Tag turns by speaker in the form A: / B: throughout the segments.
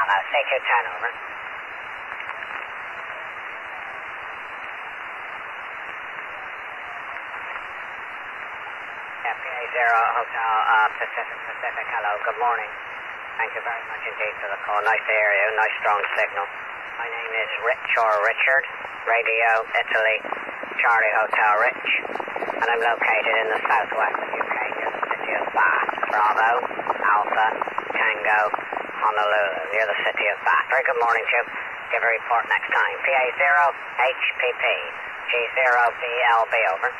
A: Stay 210, over. PA 0 Hotel Pacific, hello, good morning. Thank you very much indeed for the call. Nice to hear you, nice strong signal. My name is Rich or Richard, Radio Italy, Charlie Hotel Rich, and I'm located in the southwest of UK near the city of Bath. Bravo, Alpha, Tango, Honolulu, near the city of Bath. Very good morning to you. Give a report next time. PA 0 HPP, G0 BLB, over.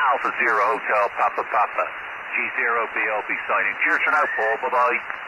B: Alpha 0 Hotel Papa Papa, G0 BLB signing. Cheers for now, Paul. Bye-bye.